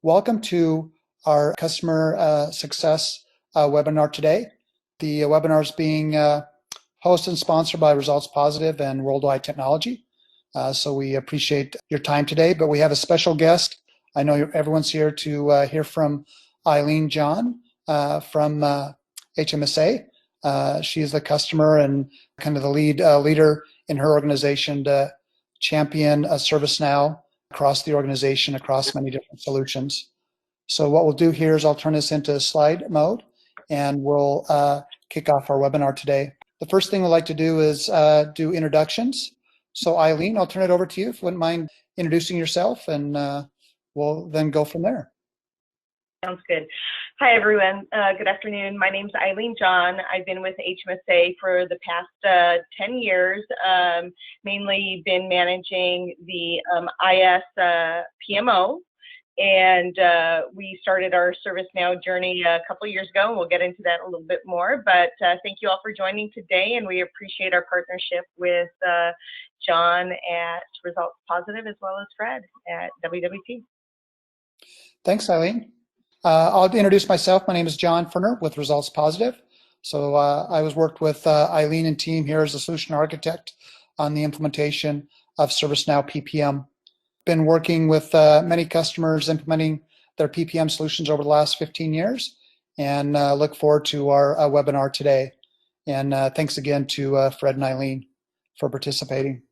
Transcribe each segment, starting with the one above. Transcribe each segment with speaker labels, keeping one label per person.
Speaker 1: Welcome to our customer success webinar today. The webinar is being hosted and sponsored by ResultsPositive and Worldwide Technology. So we appreciate your time today, but we have a special guest. I know everyone's here to hear from Ailin John from HMSA. She is the customer and kind of the leader in her organization to champion ServiceNow across the organization, across many different solutions. So what we'll do here is I'll turn this into slide mode and we'll kick off our webinar today. The first thing we'd like to do is do introductions. So Ailin, I'll turn it over to you if you wouldn't mind introducing yourself, and we'll then go from there.
Speaker 2: Sounds good. Hi, everyone. Good afternoon. My name's Ailin John. I've been with HMSA for the past 10 years, mainly been managing the IS PMO, and we started our ServiceNow journey a couple of years ago, and we'll get into that a little bit more. But thank you all for joining today, and we appreciate our partnership with John at ResultsPositive as well as Fred at WWT.
Speaker 1: Thanks, Ailin. I'll introduce myself. My name is John Furner with ResultsPositive. So I was worked with Ailin and team here as a solution architect on the implementation of ServiceNow PPM. Been working with many customers implementing their PPM solutions over the last 15 years, and look forward to our webinar today. And thanks again to Fred and Ailin for participating.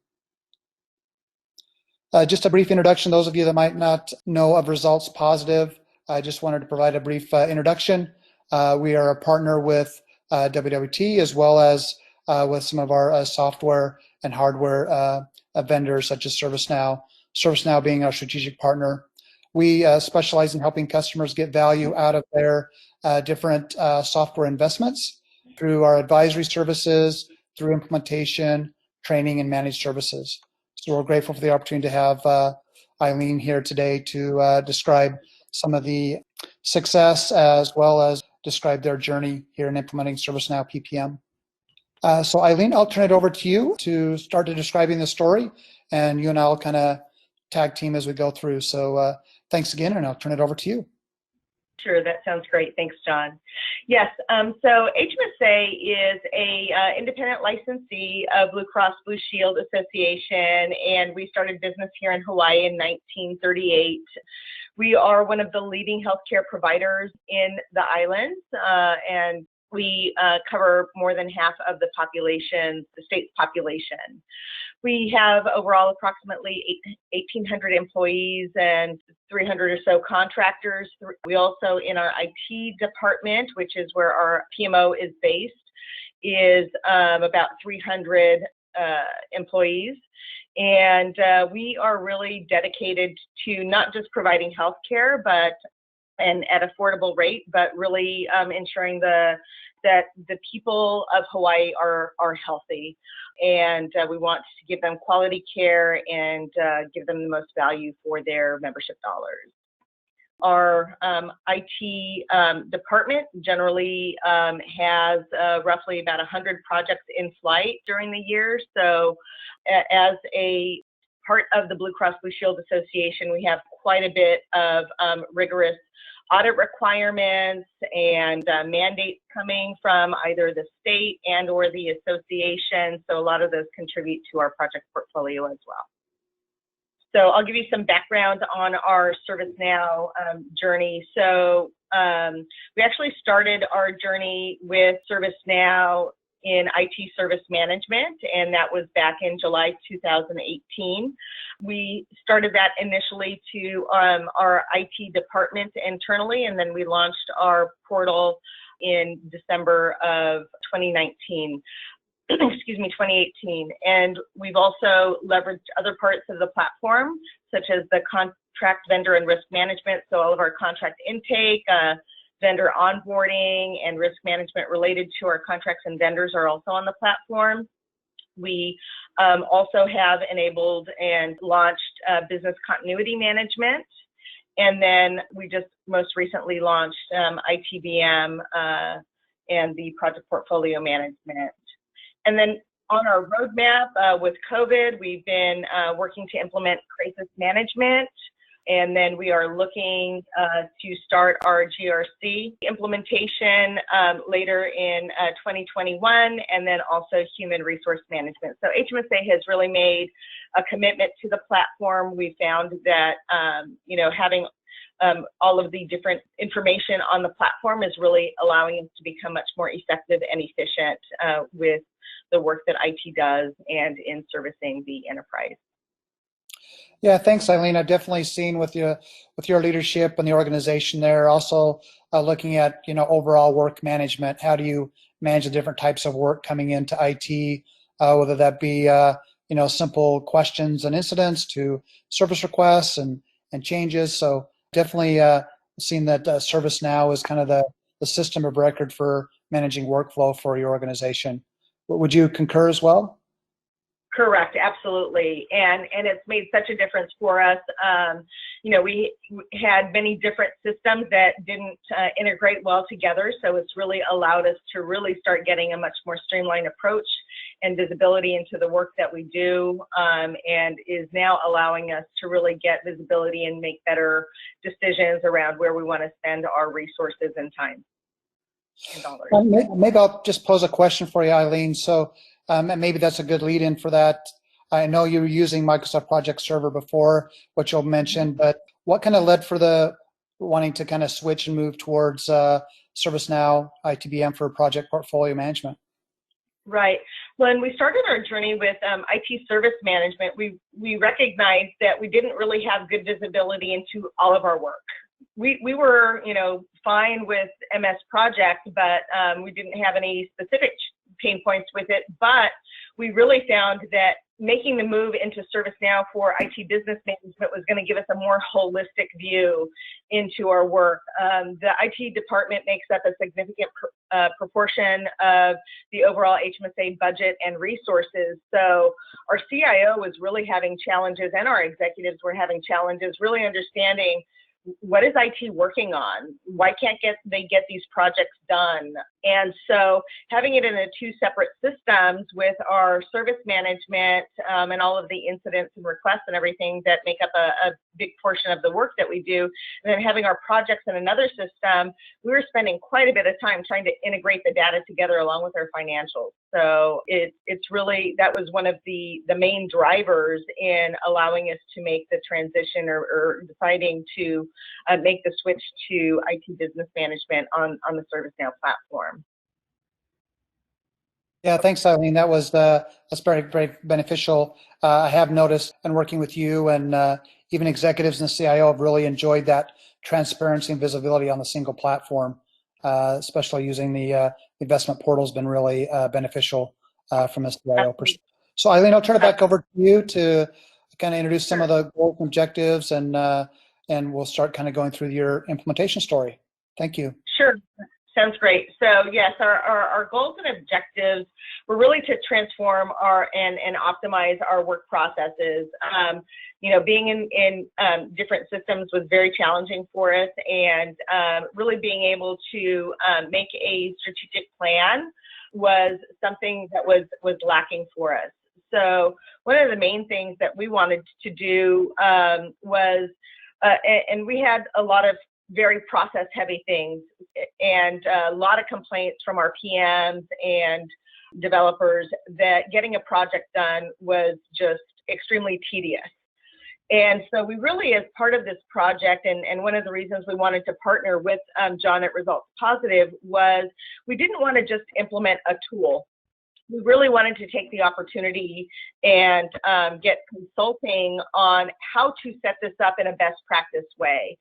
Speaker 1: Just a brief introduction, those of you that might not know of ResultsPositive, I just wanted to provide a brief introduction. We are a partner with WWT as well as with some of our software and hardware vendors such as ServiceNow. ServiceNow being our strategic partner. We specialize in helping customers get value out of their different software investments through our advisory services, through implementation, training, and managed services. So we're grateful for the opportunity to have Ailin here today to describe some of the success as well as describe their journey here in implementing ServiceNow PPM. So Ailin, I'll turn it over to you to start to describing the story, and you and I'll kind of tag team as we go through. So thanks again, and I'll turn it over to you.
Speaker 2: Sure, that sounds great. Thanks, John. Yes, so HMSA is a independent licensee of Blue Cross Blue Shield Association, and we started business here in Hawaii in 1938. We are one of the leading healthcare providers in the islands, and we cover more than half of the population, the state's population. We have overall approximately 1,800 employees and 300 or so contractors. We also, in our IT department, which is where our PMO is based, is about 300 employees. And we are really dedicated to not just providing healthcare, and at affordable rate, but really ensuring that the people of Hawaii are healthy. And we want to give them quality care and give them the most value for their membership dollars. Our IT department generally has roughly about 100 projects in flight during the year. So as a part of the Blue Cross Blue Shield Association, we have quite a bit of rigorous audit requirements and mandates coming from either the state and or the association. So a lot of those contribute to our project portfolio as well. So I'll give you some background on our ServiceNow journey. So we actually started our journey with ServiceNow in IT service management, and that was back in July 2018. We started that initially to our IT department internally, and then we launched our portal in December of 2019. Excuse me, 2018. And we've also leveraged other parts of the platform, such as the contract vendor and risk management. So all of our contract intake, vendor onboarding, and risk management related to our contracts and vendors are also on the platform. We also have enabled and launched business continuity management. And then we just most recently launched ITBM and the project portfolio management. And then on our roadmap with COVID, we've been working to implement crisis management And then we are looking to start our GRC implementation later in 2021, and then also human resource management. So HMSA has really made a commitment to the platform. We found that, having all of the different information on the platform is really allowing us to become much more effective and efficient with the work that IT does and in servicing the enterprise.
Speaker 1: Yeah, thanks, Ailin. I've definitely seen with your leadership and the organization there, also looking at overall work management. How do you manage the different types of work coming into IT, whether that be simple questions and incidents to service requests and changes. So definitely seen that ServiceNow is kind of the system of record for managing workflow for your organization. Would you concur as well?
Speaker 2: Correct, absolutely, and it's made such a difference for us. We had many different systems that didn't integrate well together, so it's really allowed us to really start getting a much more streamlined approach and visibility into the work that we do, and is now allowing us to really get visibility and make better decisions around where we want to spend our resources and time and dollars.
Speaker 1: Maybe I'll just pose a question for you, Ailin. So. And maybe that's a good lead-in for that. I know you were using Microsoft Project Server before, which you'll mention, but what kind of led for the wanting to kind of switch and move towards ServiceNow ITBM for project portfolio management?
Speaker 2: Right. When we started our journey with IT service management, we recognized that we didn't really have good visibility into all of our work. We were, fine with MS Project, but we didn't have any specific pain points with it. But we really found that making the move into ServiceNow for IT business management was going to give us a more holistic view into our work. The IT department makes up a significant proportion of the overall HMSA budget and resources. So our CIO was really having challenges, and our executives were having challenges really understanding what is IT working on? Why can't they get these projects done? And so having it in the two separate systems with our service management and all of the incidents and requests and everything that make up a big portion of the work that we do, and then having our projects in another system, we were spending quite a bit of time trying to integrate the data together along with our financials. So it's really, that was one of the main drivers in allowing us to make the transition or deciding to make the switch to IT business management on the ServiceNow platform.
Speaker 1: Yeah, thanks, Ailin. That's very, very beneficial. I have noticed, and working with you and even executives and the CIO have really enjoyed that transparency and visibility on the single platform, especially using the investment portal has been really beneficial from a CIO perspective. So Ailin, I'll turn it back over to you to kind of introduce some of the goals and objectives, and we'll start kind of going through your implementation story. Thank you.
Speaker 2: Sure. Sounds great. So yes, our goals and objectives were really to transform and optimize our work processes. Being in different systems was very challenging for us, and really being able to make a strategic plan was something that was lacking for us. So one of the main things that we wanted to do was, and we had a lot of very process heavy things and a lot of complaints from our PMs and developers that getting a project done was just extremely tedious. And so we really, as part of this project, and one of the reasons we wanted to partner with John at ResultsPositive was we didn't want to just implement a tool. We really wanted to take the opportunity and get consulting on how to set this up in a best practice way.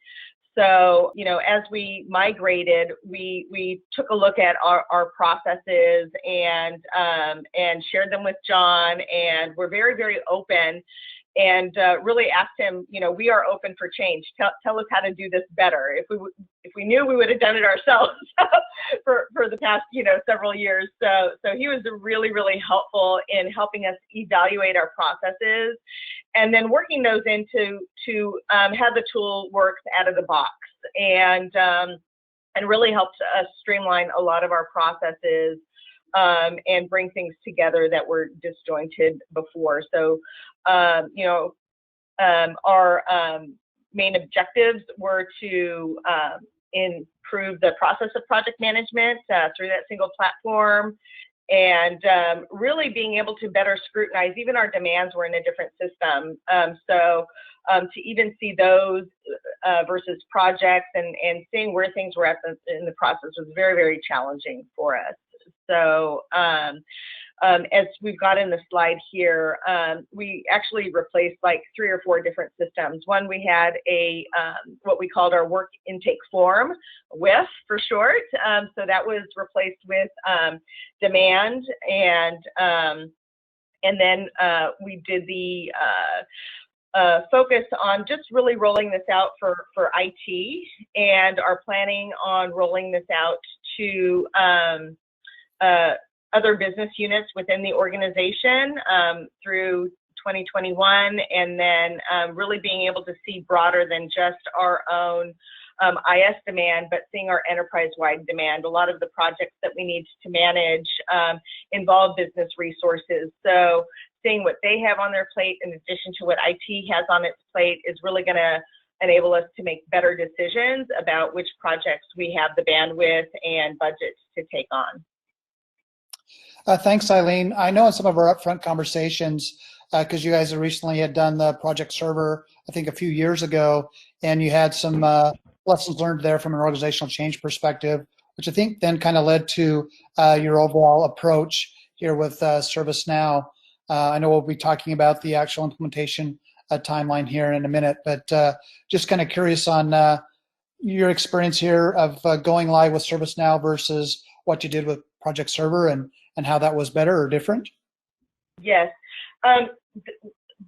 Speaker 2: So, as we migrated, we took a look at our processes and shared them with John, and we're very, very open and really asked him, we are open for change. Tell us how to do this better. If we knew, we would have done it ourselves for the past, several years. So he was really, really helpful in helping us evaluate our processes and then working those into have the tool work out of the box, and really helped us streamline a lot of our processes and bring things together that were disjointed before. So, our main objectives were to improve the process of project management through that single platform, and really being able to better scrutinize. Even our demands were in a different system. To even see those versus projects and seeing where things were at in the process was very, very challenging for us. So as we've got in the slide here, we actually replaced like 3 or 4 different systems. One, we had a what we called our work intake form, WIF for short. So that was replaced with demand, and then we did the focus on just really rolling this out for IT, and are planning on rolling this out to other business units within the organization through 2021, and then really being able to see broader than just our own IS demand, but seeing our enterprise-wide demand. A lot of the projects that we need to manage involve business resources. So seeing what they have on their plate in addition to what IT has on its plate is really going to enable us to make better decisions about which projects we have the bandwidth and budgets to take on.
Speaker 1: Thanks, Ailin. I know in some of our upfront conversations, because you guys recently had done the project server, I think a few years ago, and you had some lessons learned there from an organizational change perspective, which I think then kind of led to your overall approach here with ServiceNow. I know we'll be talking about the actual implementation timeline here in a minute, but just kind of curious on your experience here of going live with ServiceNow versus what you did with Project Server, and how that was better or different.
Speaker 2: Yes.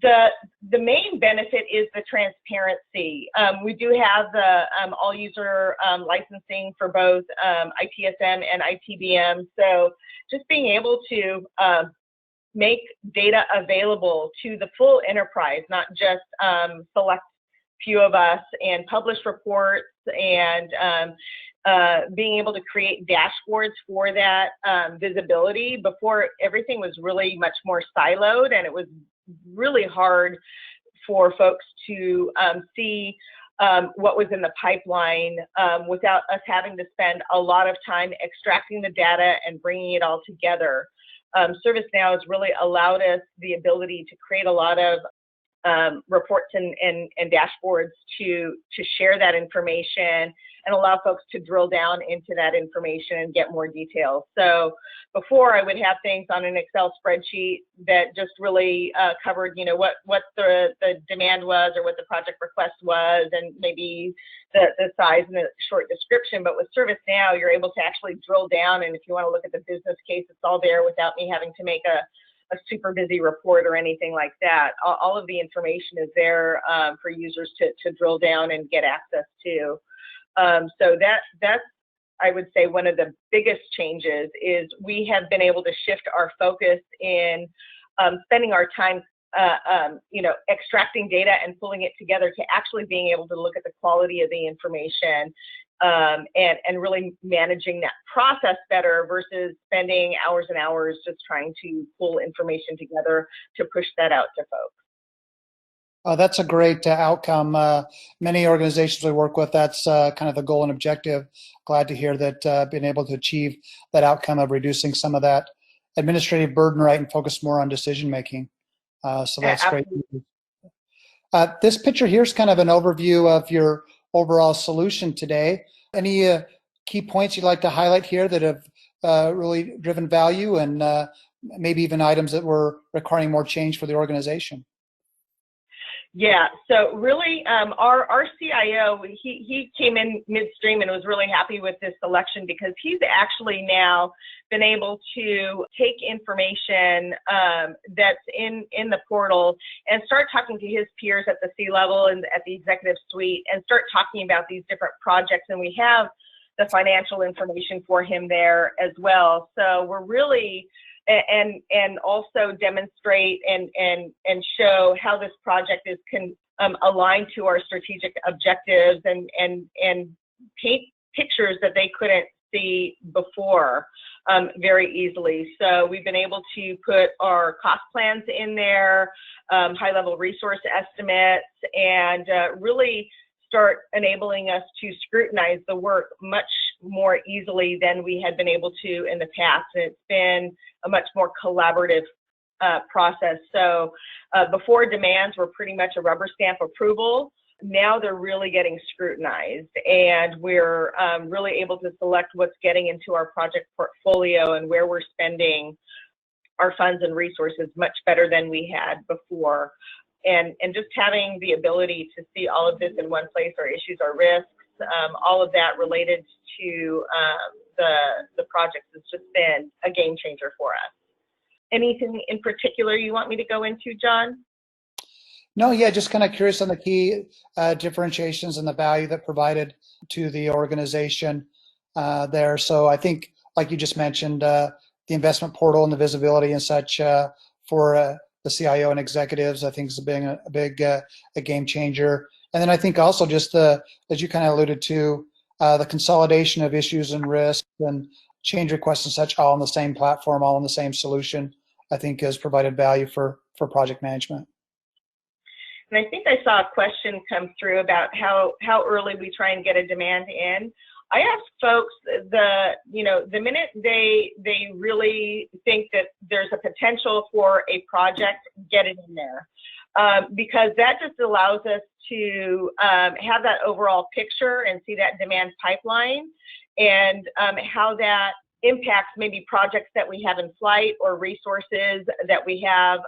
Speaker 2: The main benefit is the transparency. We do have the all user licensing for both ITSM and ITBM. So just being able to make data available to the full enterprise, not just select few of us, and publish reports, and being able to create dashboards for that visibility. Before, everything was really much more siloed, and it was really hard for folks to see what was in the pipeline without us having to spend a lot of time extracting the data and bringing it all together. ServiceNow has really allowed us the ability to create a lot of reports and dashboards to share that information and allow folks to drill down into that information and get more details. So before, I would have things on an Excel spreadsheet that just really covered, you know, what the demand was, or what the project request was, and maybe the size and the short description. But with ServiceNow, you're able to actually drill down, and if you want to look at the business case, it's all there without me having to make a super busy report or anything like that. All of the information is there for users to drill down and get access to. So that's, I would say, one of the biggest changes is we have been able to shift our focus in spending our time extracting data and pulling it together to actually being able to look at the quality of the information and really managing that process better versus spending hours and hours just trying to pull information together to push that out to folks.
Speaker 1: That's a great outcome. Many organizations we work with, that's kind of the goal and objective. Glad to hear that being able to achieve that outcome of reducing some of that administrative burden, right, and focus more on decision making. So that's great. This picture here is kind of an overview of your overall solution today. Any key points you'd like to highlight here that have really driven value, and maybe even items that were requiring more change for the organization?
Speaker 2: Yeah, so really our CIO, he came in midstream and was really happy with this selection because he's actually now been able to take information that's in the portal and start talking to his peers at the C-level and at the executive suite and start talking about these different projects. And we have the financial information for him there as well. So we're really and also demonstrate and show how this project is aligned to our strategic objectives and paint pictures that they couldn't see before. very easily. So we've been able to put our cost plans in there, high-level resource estimates, and really start enabling us to scrutinize the work much more easily than we had been able to in the past. And it's been a much more collaborative process. So before, demands were pretty much a rubber stamp approval. Now they're really getting scrutinized, and we're really able to select what's getting into our project portfolio and where we're spending our funds and resources much better than we had before. And just having the ability to see all of this in one place, our issues, our risks, all of that related to the projects has just been a game changer for us. Anything in particular you want me to go into, John?
Speaker 1: No, yeah, just kind of curious on the key differentiations and the value that provided to the organization there. So I think, like you just mentioned, the investment portal and the visibility and such for the CIO and executives, I think is being a big a game changer. And then I think also just as you kind of alluded to, the consolidation of issues and risks and change requests and such, all on the same platform, all in the same solution, I think has provided value for project management.
Speaker 2: And I think I saw a question come through about how early we try and get a demand in. I ask folks the minute they really think that there's a potential for a project, get it in there. Because that just allows us to have that overall picture and see that demand pipeline and how that impacts maybe projects that we have in flight or resources that we have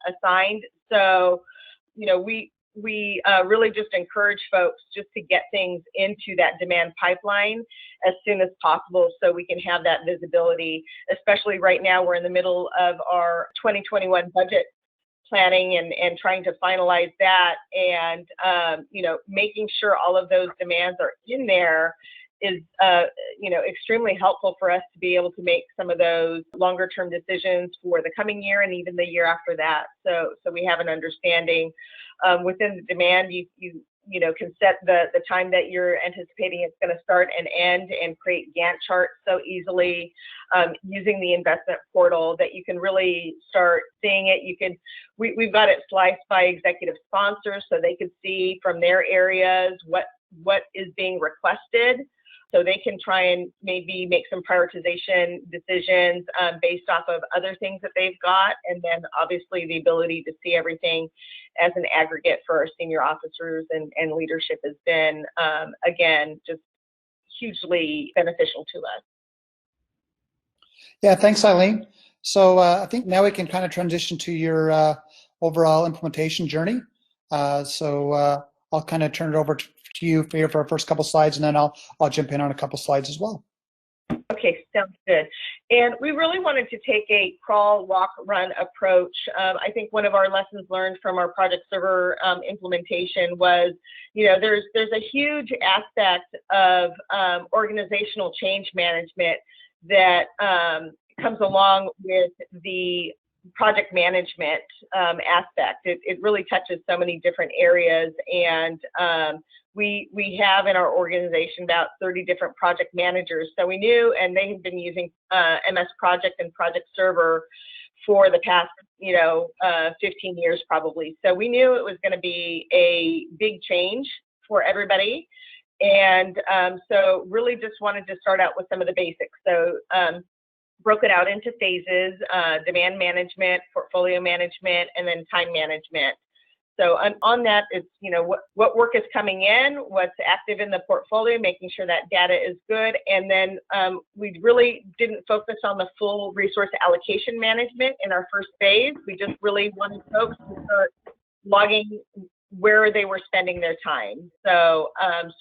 Speaker 2: assigned. So, we really just encourage folks just to get things into that demand pipeline as soon as possible so we can have that visibility, especially right now we're in the middle of our 2021 budget planning and trying to finalize that, and making sure all of those demands are in there is extremely helpful for us to be able to make some of those longer term decisions for the coming year and even the year after that. So we have an understanding within the demand. You can set the time that you're anticipating it's going to start and end, and create Gantt charts so easily using the investment portal that you can really start seeing it. We've got it sliced by executive sponsors so they can see from their areas what is being requested. So they can try and maybe make some prioritization decisions based off of other things that they've got. And then obviously the ability to see everything as an aggregate for our senior officers and leadership has been, again, just hugely beneficial to us.
Speaker 1: Yeah, thanks, Ailin. So I think now we can kind of transition to your overall implementation journey. So I'll kind of turn it over to you for our first couple slides, and then I'll jump in on a couple slides as well.
Speaker 2: Okay, sounds good. And we really wanted to take a crawl, walk, run approach. I think one of our lessons learned from our project server implementation was, there's a huge aspect of organizational change management that comes along with the project management aspect. It really touches so many different areas, and we have in our organization about 30 different project managers. So we knew, and they had been using MS Project and Project Server for the past 15 years probably. So we knew it was going to be a big change for everybody, and so really just wanted to start out with some of the basics. So broke it out into phases: demand management, portfolio management, and then time management. So on that, it's what work is coming in, what's active in the portfolio, making sure that data is good, and then we really didn't focus on the full resource allocation management in our first phase. We just really wanted folks to start logging where they were spending their time, so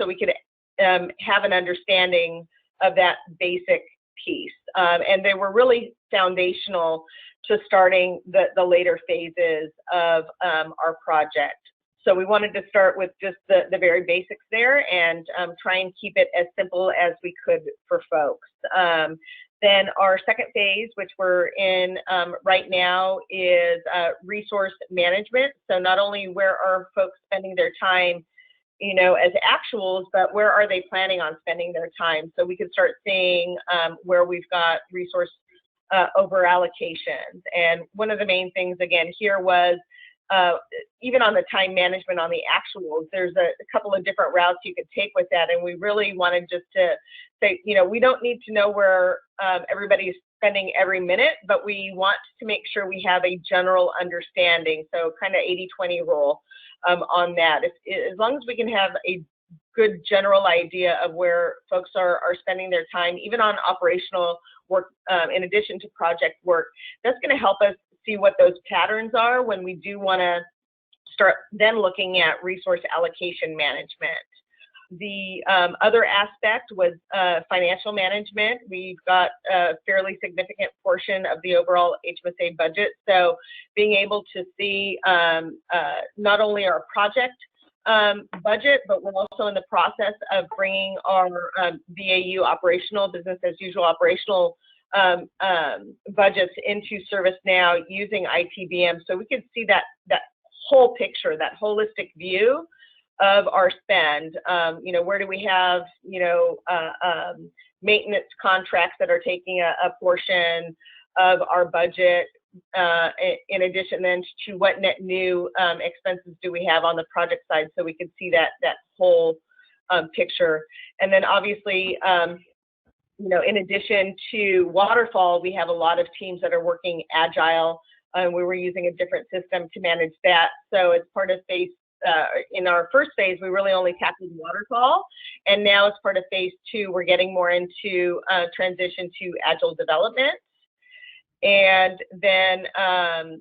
Speaker 2: we could have an understanding of that basic piece, and they were really foundational to starting the later phases of our project. So we wanted to start with just the very basics there and try and keep it as simple as we could for folks. Then our second phase, which we're in right now, is resource management. So not only where are folks spending their time as actuals, but where are they planning on spending their time? So we could start seeing where we've got resource over allocations. And one of the main things again here was even on the time management on the actuals, there's a couple of different routes you could take with that. And we really wanted just to say, we don't need to know where everybody's spending every minute, but we want to make sure we have a general understanding. So kind of 80-20 rule on that. As long as we can have a good general idea of where folks are spending their time, even on operational work, in addition to project work, that's going to help us see what those patterns are when we do want to start then looking at resource allocation management. The other aspect was financial management. We've got a fairly significant portion of the overall HMSA budget. So being able to see not only our project budget, but we're also in the process of bringing our BAU operational, business as usual operational budgets into ServiceNow using ITBM. So we could see that whole picture, that holistic view of our spend. Where do we have, maintenance contracts that are taking a portion of our budget, in addition then to what net new expenses do we have on the project side, so we could see that whole picture. And then obviously, in addition to waterfall, we have a lot of teams that are working agile, and we were using a different system to manage that. So as part of phase, in our first phase, we really only tackled waterfall, and now as part of phase 2, we're getting more into transition to agile development. And then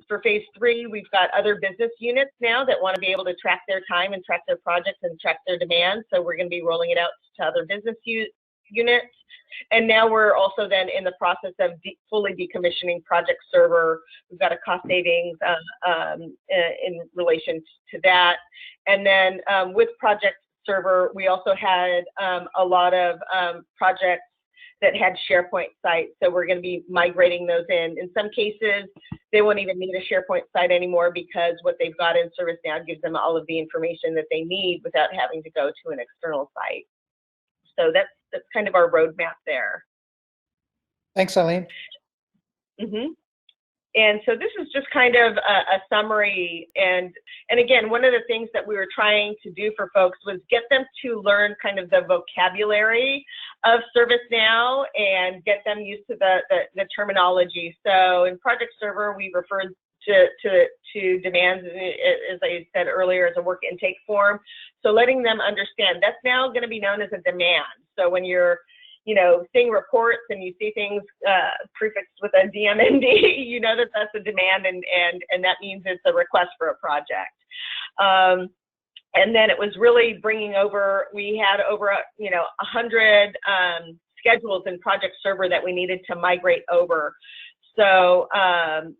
Speaker 2: for phase 3, we've got other business units now that want to be able to track their time and track their projects and track their demands. So we're going to be rolling it out to other business units. And now we're also then in the process of fully decommissioning Project Server. We've got a cost savings in relation to that. And then with Project Server, we also had a lot of projects that had SharePoint sites. So we're going to be migrating those in. In some cases, they won't even need a SharePoint site anymore because what they've got in ServiceNow gives them all of the information that they need without having to go to an external site. So that's kind of our roadmap there.
Speaker 1: Thanks, Ailin.
Speaker 2: Mm-hmm. And so this is just kind of a summary. And again, one of the things that we were trying to do for folks was get them to learn kind of the vocabulary of ServiceNow and get them used to the terminology. So in Project Server, we referred to demands, as I said earlier, as a work intake form. So letting them understand that's now going to be known as a demand. So when you're seeing reports and you see things prefixed with a DMND, you know that that's a demand, and that means it's a request for a project. And then it was really bringing over, we had over 100 schedules in Project Server that we needed to migrate over. So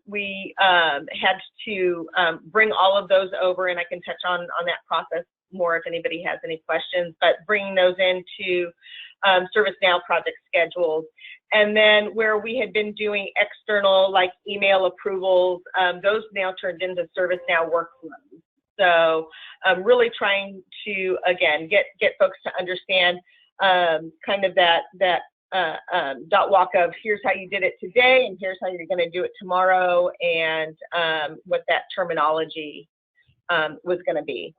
Speaker 2: we had to bring all of those over, and I can touch on that process more if anybody has any questions, but bringing those into ServiceNow project schedules. And then where we had been doing external, like email approvals, those now turned into ServiceNow workflows. So really trying to, again, get folks to understand kind of that dot walk of here's how you did it today and here's how you're going to do it tomorrow, and what that terminology was going to be.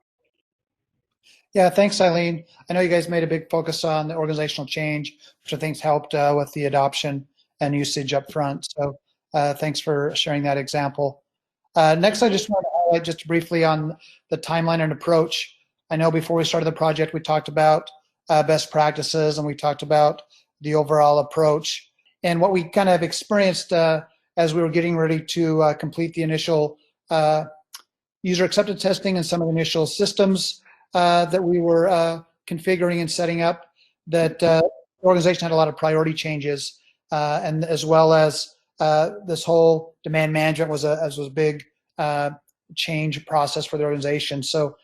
Speaker 1: Yeah, thanks, Ailin. I know you guys made a big focus on the organizational change, which I think helped with the adoption and usage up front. So thanks for sharing that example. Next, I just want to highlight just briefly on the timeline and approach. I know before we started the project, we talked about best practices and we talked about the overall approach. And what we kind of experienced as we were getting ready to complete the initial user acceptance testing and some of the initial systems that we were configuring and setting up, that the organization had a lot of priority changes, and as well as this whole demand management was a big change process for the organization. So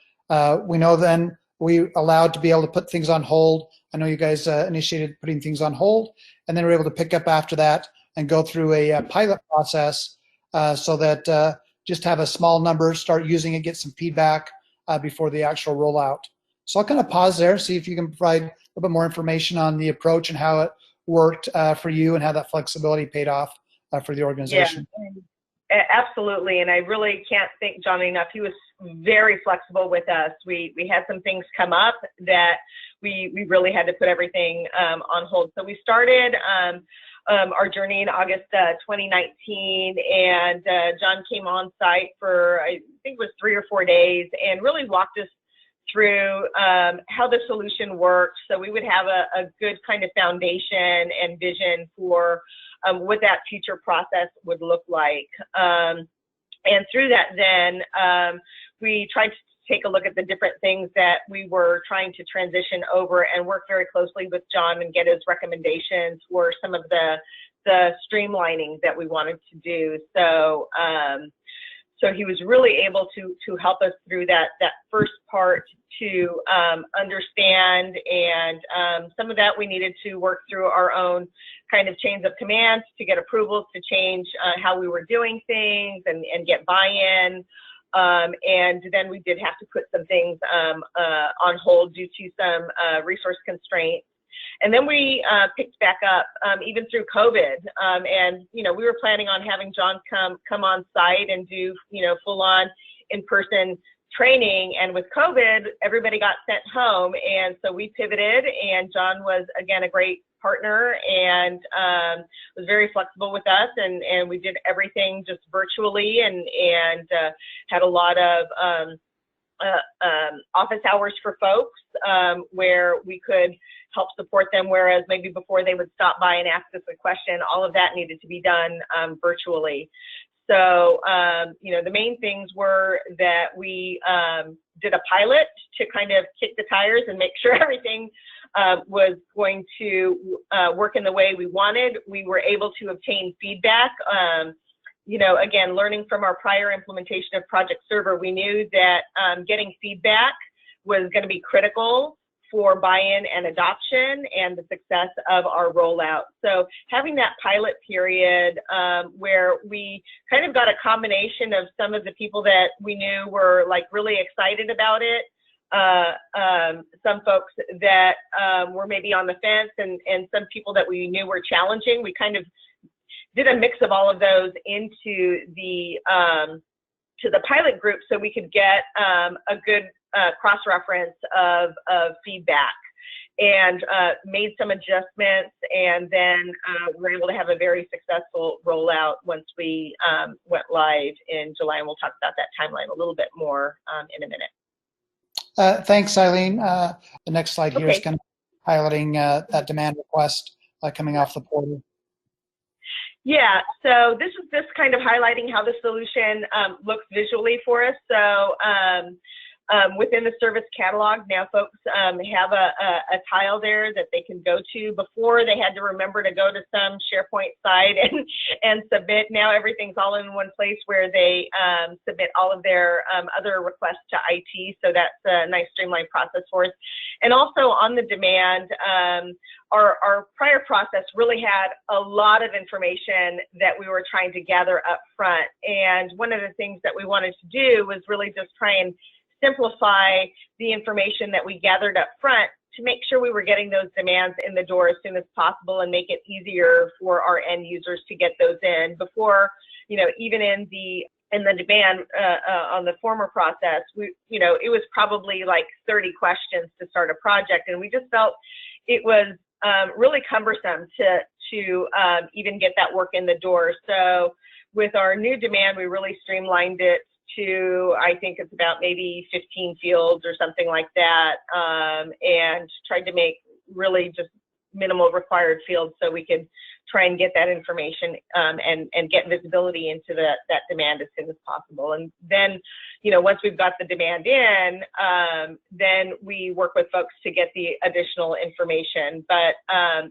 Speaker 1: we know then we allowed to be able to put things on hold. I know you guys initiated putting things on hold, and then we were able to pick up after that and go through a pilot process so that just have a small number, start using it, get some feedback before the actual rollout. So I'll kind of pause there, see if you can provide a little bit more information on the approach and how it worked for you and how that flexibility paid off for the organization.
Speaker 2: Yeah, absolutely. And I really can't thank John enough. He was very flexible with us. We had some things come up that we really had to put everything on hold. So we started our journey in August 2019, and John came on site for, I think it was 3 or 4 days, and really walked us through how the solution worked, so we would have a good kind of foundation and vision for what that future process would look like. And through that, then we tried to take a look at the different things that we were trying to transition over, and work very closely with John and get his recommendations for some of the streamlining that we wanted to do. So he was really able to help us through that first part to understand, and some of that we needed to work through our own kind of chains of commands to get approvals to change how we were doing things and get buy-in. And then we did have to put some things on hold due to some resource constraints. And then we picked back up even through COVID. And, we were planning on having John come on site and do, full-on in-person training. And with COVID, everybody got sent home. And so we pivoted, and John was, again, a great partner and was very flexible with us. And we did everything just virtually, and had a lot of office hours for folks where we could help support them, whereas maybe before they would stop by and ask us a question, all of that needed to be done virtually. So, the main things were that we did a pilot to kind of kick the tires and make sure everything was going to work in the way we wanted. We were able to obtain feedback. Again, learning from our prior implementation of Project Server, we knew that getting feedback was going to be critical for buy-in and adoption and the success of our rollout. So having that pilot period where we kind of got a combination of some of the people that we knew were like really excited about it, some folks that were maybe on the fence, and some people that we knew were challenging. We kind of did a mix of all of those into the to the pilot group, so we could get a good cross-reference of feedback, and made some adjustments, and then we're able to have a very successful rollout once we went live in July, and we'll talk about that timeline a little bit more in a minute.
Speaker 1: Thanks, Ailin. The next slide here is
Speaker 2: Okay.
Speaker 1: kind of highlighting that demand request coming off the portal.
Speaker 2: Yeah, so this is just kind of highlighting how the solution looks visually for us. So within the service catalog, now folks have a tile there that they can go to. Before, they had to remember to go to some SharePoint site and submit. Now everything's all in one place where they submit all of their other requests to IT. So that's a nice streamlined process for us. And also on the demand, our prior process really had a lot of information that we were trying to gather up front. And one of the things that we wanted to do was really just try and simplify the information that we gathered up front to make sure we were getting those demands in the door as soon as possible, and make it easier for our end users to get those in. Before, even in the demand on the former process, it was probably like 30 questions to start a project, and we just felt it was really cumbersome to even get that work in the door. So with our new demand, we really streamlined it to, I think it's about maybe 15 fields or something like that, and tried to make really just minimal required fields so we could try and get that information and get visibility into that demand as soon as possible. And then, once we've got the demand in, then we work with folks to get the additional information. But,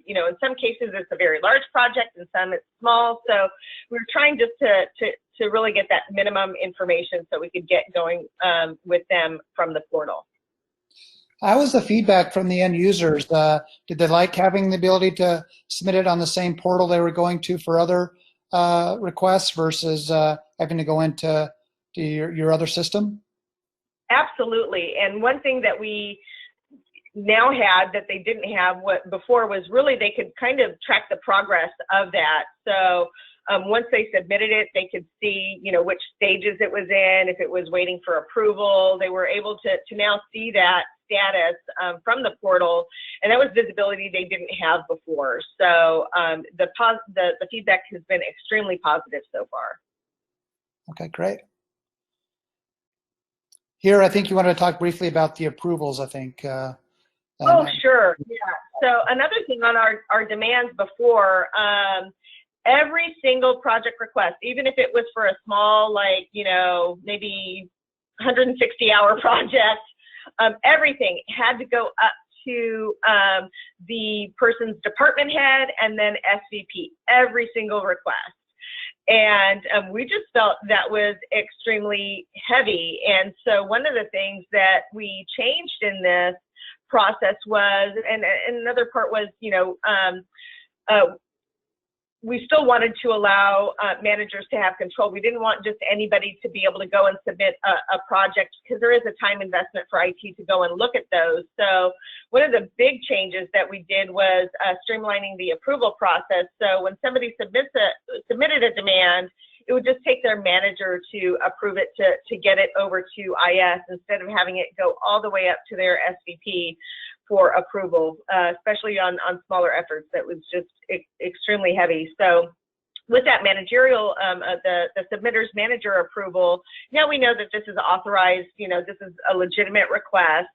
Speaker 2: in some cases it's a very large project, and some it's small. So we're trying just to really get that minimum information so we could get going with them from the portal.
Speaker 1: How was the feedback from the end users? Did they like having the ability to submit it on the same portal they were going to for other requests versus having to go into your other system?
Speaker 2: Absolutely. And one thing that we now had that they didn't have what before was really they could kind of track the progress of that. So once they submitted it, they could see, you know, which stages it was in, if it was waiting for approval. They were able to now see that status from the portal, and that was visibility they didn't have before. So the feedback has been extremely positive so far.
Speaker 1: Okay, great. Here, I think you wanted to talk briefly about the approvals, I think.
Speaker 2: Oh, sure. Yeah. So another thing on our demands before, every single project request, even if it was for a small, like, you know, maybe 160-hour project, everything had to go up to the person's department head and then SVP, every single request. And we just felt that was extremely heavy. And so one of the things that we changed in this process was, and another part was, you know, we still wanted to allow managers to have control. We didn't want just anybody to be able to go and submit a project, because there is a time investment for IT to go and look at those. So one of the big changes that we did was streamlining the approval process. So when somebody submitted a demand, it would just take their manager to approve it to get it over to IS, instead of having it go all the way up to their SVP for approval, especially on smaller efforts. That was just extremely heavy. So with that managerial, the submitter's manager approval, now we know that this is authorized, you know, this is a legitimate request.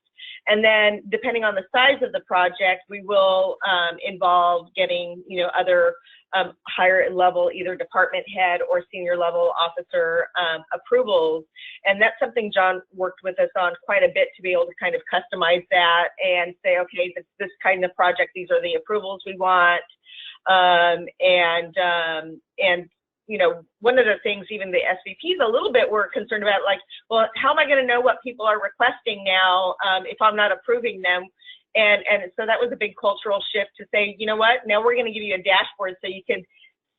Speaker 2: And then depending on the size of the project, we will involve getting, you know, other higher level, either department head or senior level officer approvals. And that's something John worked with us on quite a bit, to be able to kind of customize that and say, okay, this kind of project, these are the approvals we want. And you know, one of the things even the SVPs a little bit were concerned about, like, well, how am I going to know what people are requesting now if I'm not approving them? And so that was a big cultural shift to say, you know what, now we're going to give you a dashboard so you can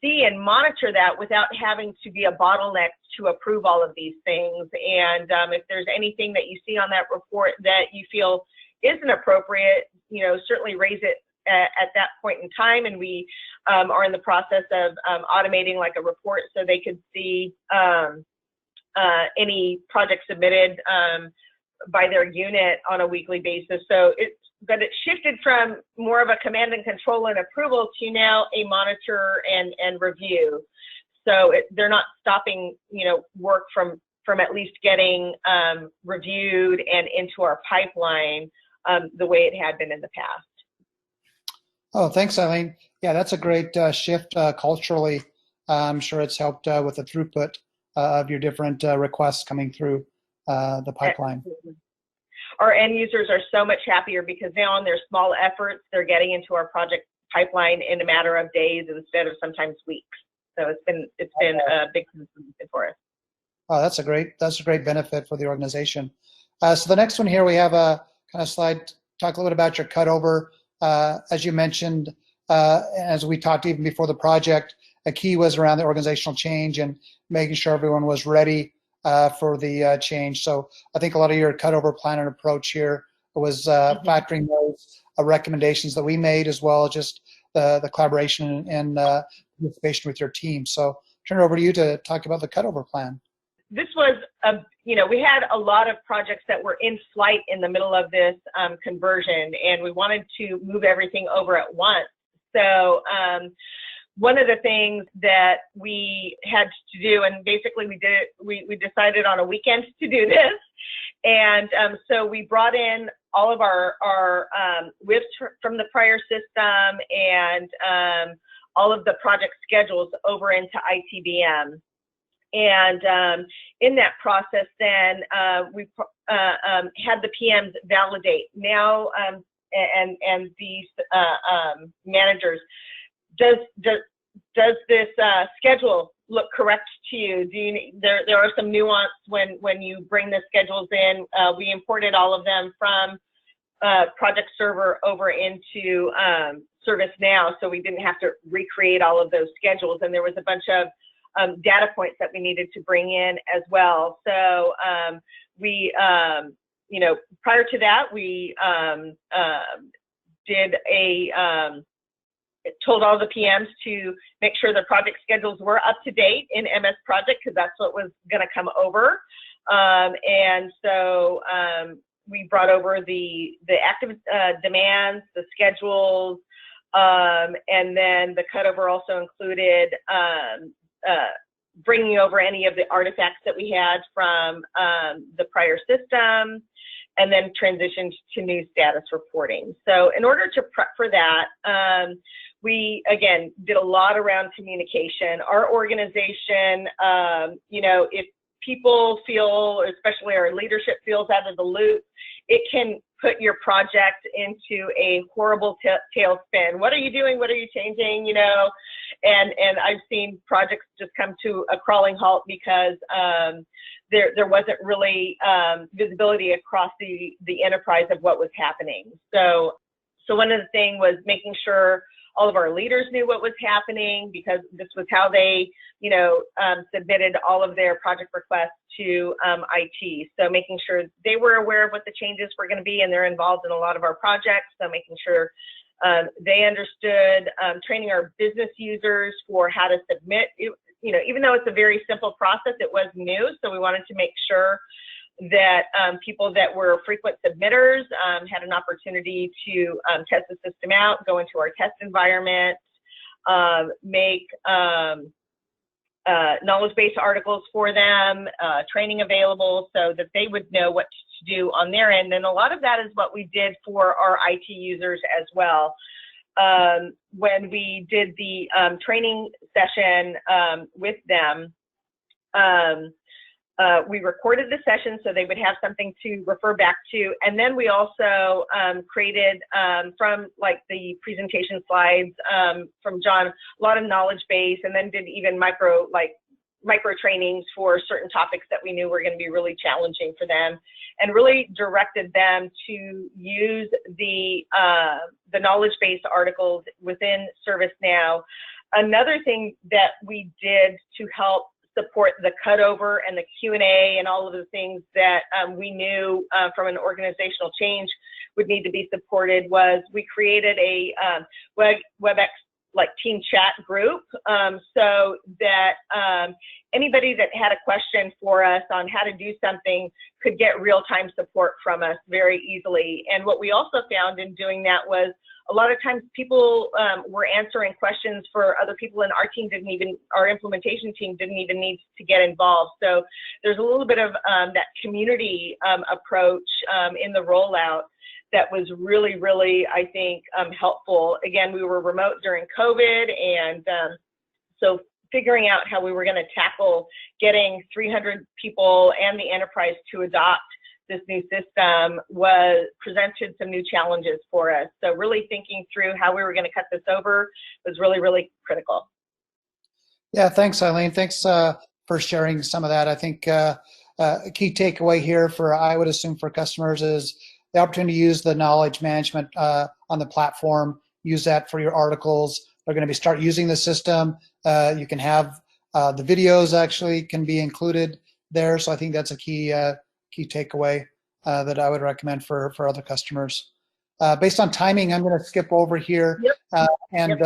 Speaker 2: see and monitor that without having to be a bottleneck to approve all of these things. And if there's anything that you see on that report that you feel isn't appropriate, you know, certainly raise it at that point in time. And we are in the process of automating like a report so they could see any project submitted by their unit on a weekly basis. So it shifted from more of a command and control and approval to now a monitor and review. So they're not stopping, you know, work from at least getting reviewed and into our pipeline the way it had been in the past.
Speaker 1: Oh, thanks, Ailin. Yeah, that's a great shift culturally. I'm sure it's helped with the throughput of your different requests coming through the pipeline.
Speaker 2: Absolutely. Our end users are so much happier because now on their small efforts, they're getting into our project pipeline in a matter of days instead of sometimes weeks. So it's been a big improvement for us.
Speaker 1: Oh, that's a great benefit for the organization. So the next one here, we have a kind of slide, talk a little bit about your cutover. As you mentioned, as we talked even before the project, a key was around the organizational change and making sure everyone was ready for the change. So I think a lot of your cutover plan and approach here was factoring those recommendations that we made, as well as just the collaboration and participation with your team. So turn it over to you to talk about the cutover plan.
Speaker 2: This was, you know, we had a lot of projects that were in flight in the middle of this conversion, and we wanted to move everything over at once. So one of the things that we had to do, and basically we did it, we decided on a weekend to do this. And so we brought in all of our WIPs from the prior system and all of the project schedules over into ITBM. And in that process, then we had the PMs validate now, and these managers. Does this schedule look correct to you? There are some nuance when you bring the schedules in. We imported all of them from Project Server over into ServiceNow, so we didn't have to recreate all of those schedules. And there was a bunch of data points that we needed to bring in as well. So we prior to that, we told all the PMs to make sure the project schedules were up to date in MS Project, because that's what was going to come over. And so we brought over the active demands, the schedules, and then the cutover also included bringing over any of the artifacts that we had from the prior system, and then transitioned to new status reporting. So in order to prep for that, we, again, did a lot around communication. Our organization, if people feel, especially our leadership feels out of the loop, it can put your project into a horrible tailspin. What are you doing? What are you changing? And I've seen projects just come to a crawling halt because there wasn't really visibility across the enterprise of what was happening. So one of the things was making sure all of our leaders knew what was happening, because this was how they, submitted all of their project requests to IT. So making sure they were aware of what the changes were going to be, and they're involved in a lot of our projects. So making sure they understood, training our business users for how to submit. Even though it's a very simple process, it was new. So we wanted to make sure that people that were frequent submitters had an opportunity to test the system out, go into our test environment, make knowledge base articles for them, training available so that they would know what to do on their end. And a lot of that is what we did for our IT users as well. When we did the training session with them, we recorded the session so they would have something to refer back to. And then we also created from the presentation slides from John, a lot of knowledge base, and then did even micro trainings for certain topics that we knew were going to be really challenging for them, and really directed them to use the knowledge base articles within ServiceNow. Another thing that we did to help support the cutover and the Q&A and all of the things that we knew from an organizational change would need to be supported was we created a WebEx team chat group so that anybody that had a question for us on how to do something could get real-time support from us very easily. And what we also found in doing that was a lot of times people were answering questions for other people, and our implementation team didn't even need to get involved. So there's a little bit of that community approach in the rollout that was really, really, I think, helpful. Again, we were remote during COVID, and so figuring out how we were going to tackle getting 300 people and the enterprise to adopt this new system presented some new challenges for us. So really thinking through how we were going to cut this over was really, really critical.
Speaker 1: Yeah, thanks, Ailin. Thanks for sharing some of that. I think a key takeaway here I would assume for customers is the opportunity to use the knowledge management on the platform, use that for your articles. They're going to start using the system. You can have the videos actually can be included there. So I think that's a key takeaway that I would recommend for other customers. Based on timing, I'm going to skip over here and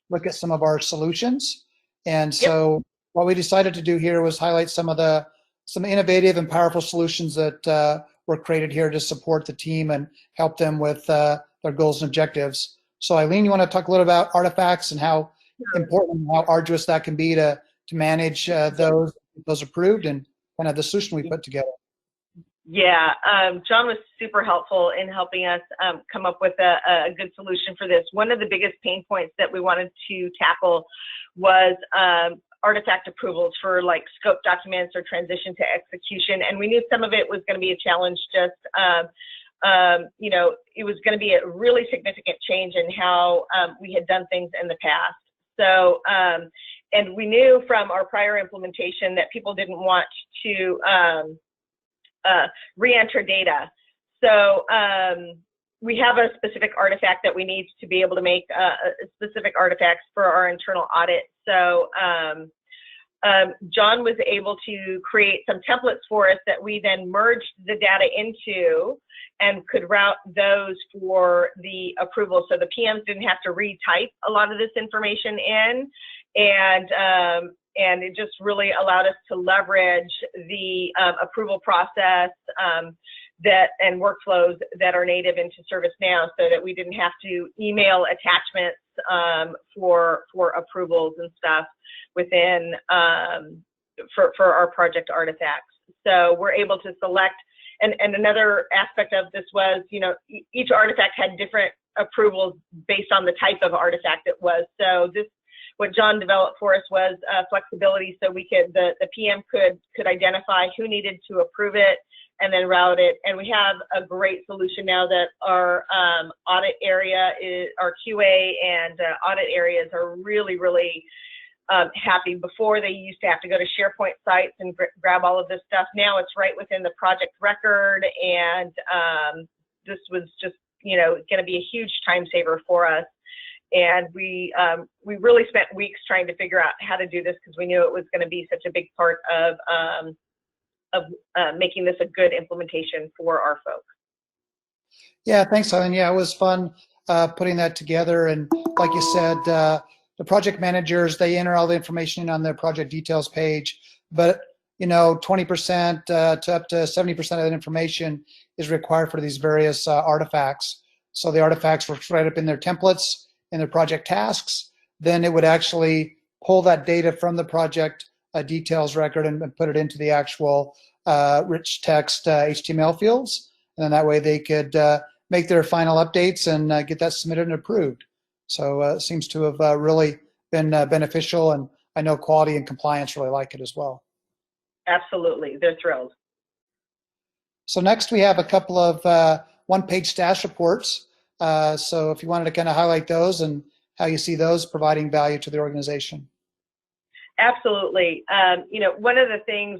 Speaker 1: look at some of our solutions. And so what we decided to do here was highlight some innovative and powerful solutions that were created here to support the team and help them with their goals and objectives. So Ailin, you want to talk a little about artifacts and how important and how arduous that can be to manage those approved, and kind of the solution we put together?
Speaker 2: Yeah, John was super helpful in helping us come up with a good solution for this. One of the biggest pain points that we wanted to tackle was artifact approvals for scope documents or transition to execution. And we knew some of it was going to be a challenge, just, it was going to be a really significant change in how we had done things in the past. So, and we knew from our prior implementation that people didn't want to re-enter data. So we have a specific artifact that we need to be able to make specific artifacts for our internal audit. So John was able to create some templates for us that we then merged the data into and could route those for the approval. So the PMs didn't have to retype a lot of this information in, and it just really allowed us to leverage the approval process and workflows that are native into ServiceNow, so that we didn't have to email attachments for approvals and stuff within for our project artifacts. So we're able to select, and another aspect of this was, each artifact had different approvals based on the type of artifact it was. So what John developed for us was flexibility, so the PM could identify who needed to approve it and then route it. And we have a great solution now that our audit area our QA and audit areas are really, really happy. Before, they used to have to go to SharePoint sites and grab all of this stuff. Now it's right within the project record, and this was just, going to be a huge time saver for us. And we really spent weeks trying to figure out how to do this, because we knew it was going to be such a big part of making this a good implementation for our folks.
Speaker 1: Yeah, thanks, Ailin. Yeah, it was fun putting that together. And like you said, the project managers, they enter all the information in on their project details page, but 20% to up to 70% of that information is required for these various artifacts. So the artifacts were right up in their templates, in their project tasks. Then it would actually pull that data from the project details record and put it into the actual rich text HTML fields. And then that way they could make their final updates and get that submitted and approved. So it seems to have really been beneficial, and I know quality and compliance really like it as well.
Speaker 2: Absolutely, they're thrilled.
Speaker 1: So next we have a couple of one-page status reports. So if you wanted to kind of highlight those and how you see those providing value to the organization.
Speaker 2: Absolutely. One of the things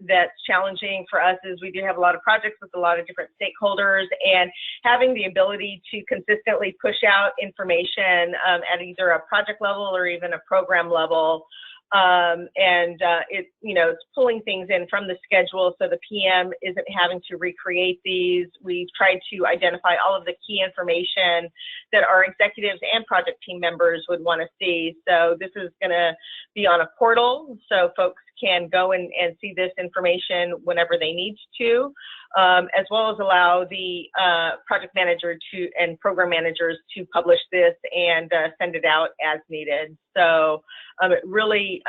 Speaker 2: that's challenging for us is we do have a lot of projects with a lot of different stakeholders, and having the ability to consistently push out information at either a project level or even a program level. It's pulling things in from the schedule, so the PM isn't having to recreate these. We've tried to identify all of the key information that our executives and project team members would want to see. So this is going to be on a portal, so folks can go and see this information whenever they need to, as well as allow the project manager and program managers to publish this and send it out as needed. So it really,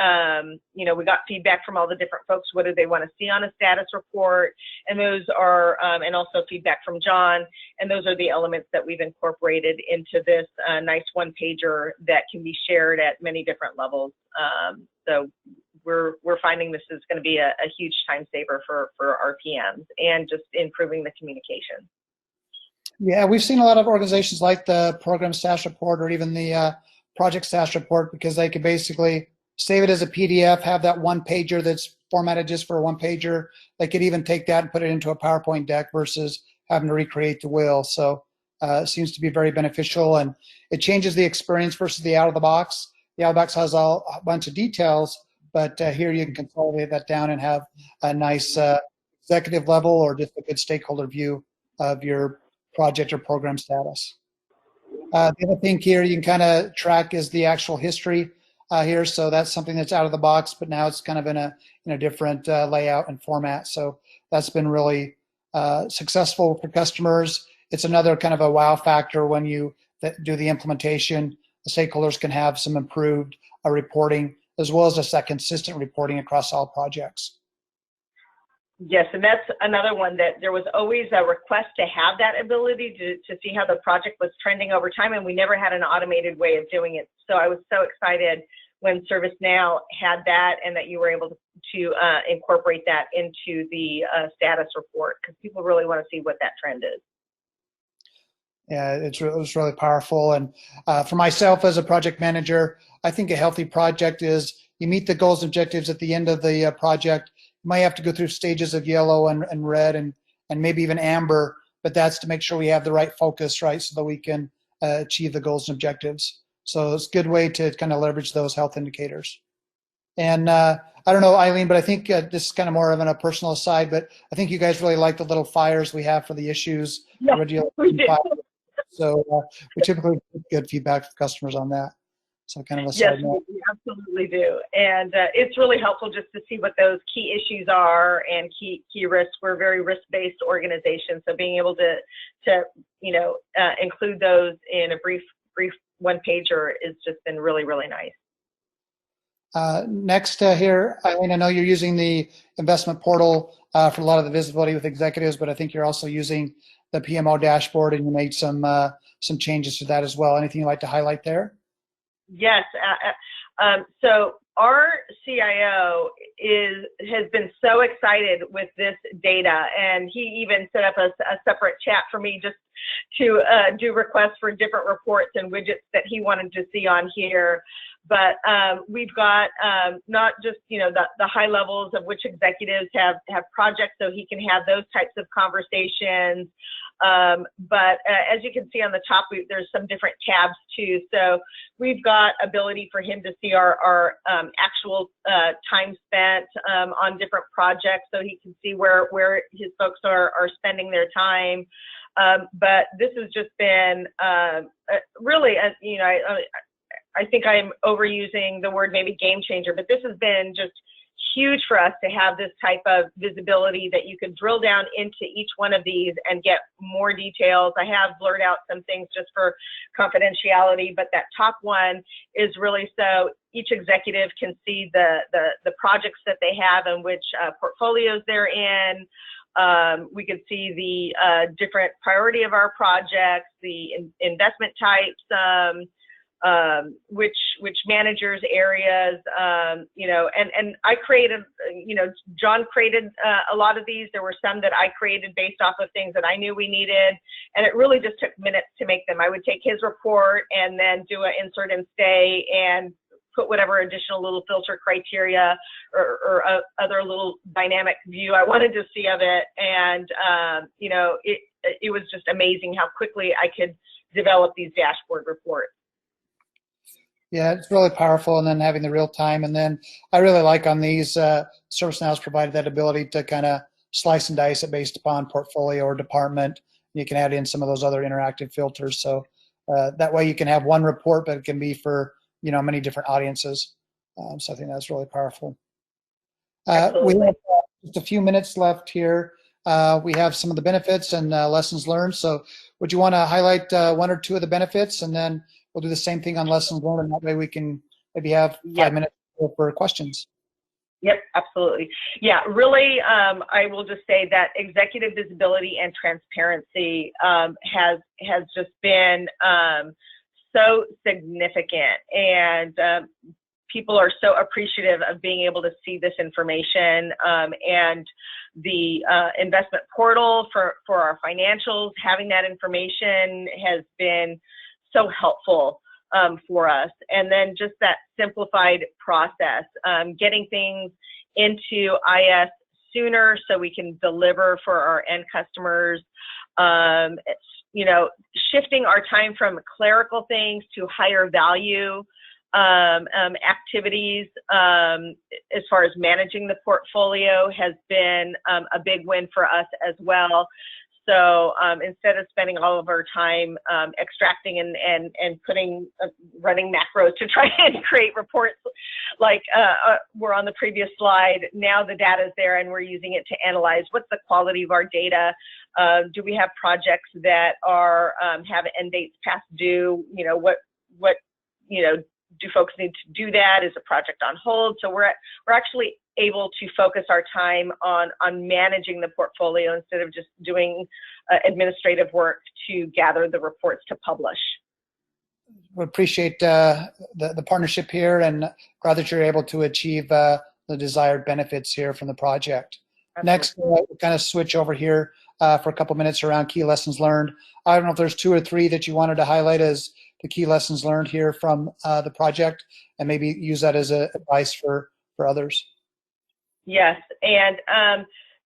Speaker 2: we got feedback from all the different folks. What do they want to see on a status report? And those are, and also feedback from John. And those are the elements that we've incorporated into this nice one-pager that can be shared at many different levels. So we're finding this is going to be a huge time saver for our PMs and just improving the communication.
Speaker 1: Yeah, we've seen a lot of organizations like the program status report or even the project status report, because they could basically save it as a PDF, have that one pager that's formatted just for a one pager. They could even take that and put it into a PowerPoint deck versus having to recreate the wheel. So it seems to be very beneficial, and it changes the experience versus the out of the box. The out of the box has a bunch of details, but here you can consolidate that down and have a nice executive level or just a good stakeholder view of your project or program status. The other thing here you can kind of track is the actual history here. So that's something that's out of the box, but now it's kind of in a different layout and format. So that's been really successful for customers. It's another kind of a wow factor when you do the implementation. The stakeholders can have some improved reporting, as well as just that consistent reporting across all projects.
Speaker 2: Yes, and that's another one that there was always a request to have that ability to see how the project was trending over time, and we never had an automated way of doing it. So I was so excited when ServiceNow had that, and that you were able to incorporate that into the status report, because people really want to see what that trend is.
Speaker 1: Yeah, it was really powerful. And for myself as a project manager, I think a healthy project is you meet the goals and objectives at the end of the project. You might have to go through stages of yellow and red and maybe even amber, but that's to make sure we have the right focus, right, so that we can achieve the goals and objectives. So it's a good way to kind of leverage those health indicators. And I don't know, Ailin, but I think this is kind of more of a personal aside, but I think you guys really like the little flyers we have for the issues.
Speaker 2: Yeah, we do.
Speaker 1: So we typically get good feedback from customers on that. So kind of a
Speaker 2: Yes,
Speaker 1: side note.
Speaker 2: we absolutely do. And it's really helpful just to see what those key issues are and key risks. We're a very risk-based organization, so being able to include those in a brief one-pager has just been really, really nice.
Speaker 1: Next here, Ailin, I know you're using the investment portal for a lot of the visibility with executives, but I think you're also using the PMO dashboard, and you made some changes to that as well. Anything you'd like to highlight there?
Speaker 2: Yes. So our CIO has been so excited with this data, and he even set up a separate chat for me just to do requests for different reports and widgets that he wanted to see on here. But we've got not just the high levels of which executives have projects, so he can have those types of conversations. But as you can see on the top, there's some different tabs too. So we've got ability for him to see our actual time spent on different projects, so he can see where his folks are spending their time. But this has just been really, I think I'm overusing the word maybe game changer, but this has been just huge for us to have this type of visibility that you can drill down into each one of these and get more details. I have blurred out some things just for confidentiality, but that top one is really so each executive can see the projects that they have and which portfolios they're in. We could see the different priority of our projects, the investment types, which managers areas, and I created, John created a lot of these. There were some that I created based off of things that I knew we needed, and it really just took minutes to make them. I would take his report and then do an insert and stay and put whatever additional little filter criteria or other little dynamic view I wanted to see of it. And, it was just amazing how quickly I could develop these dashboard reports.
Speaker 1: Yeah, it's really powerful, and then having the real time. And then I really like on these, ServiceNow has provided that ability to kind of slice and dice it based upon portfolio or department. You can add in some of those other interactive filters. So that way you can have one report, but it can be for, many different audiences. So I think that's really powerful. We have just a few minutes left here. We have some of the benefits and lessons learned. So would you want to highlight one or two of the benefits, and then we'll do the same thing on lessons learned, and that way we can maybe have 5 minutes for questions.
Speaker 2: Yep, absolutely. Yeah, really, I will just say that executive visibility and transparency has just been so significant, and people are so appreciative of being able to see this information, and the investment portal for our financials, having that information has been so helpful for us. And then just that simplified process, getting things into IS sooner so we can deliver for our end customers, shifting our time from clerical things to higher value activities as far as managing the portfolio has been a big win for us as well. So instead of spending all of our time extracting and running macros to try and create reports like we're on the previous slide, now the data is there and we're using it to analyze what's the quality of our data. Do we have projects that are have end dates past due? What do folks need to do that? Is a project on hold? So we're actually able to focus our time on managing the portfolio instead of just doing administrative work to gather the reports to publish.
Speaker 1: We appreciate the partnership here, and glad that you're able to achieve the desired benefits here from the project. Absolutely. Next, we'll kind of switch over here for a couple minutes around key lessons learned. I don't know if there's 2 or 3 that you wanted to highlight as the key lessons learned here from the project, and maybe use that as advice for others. Yes, and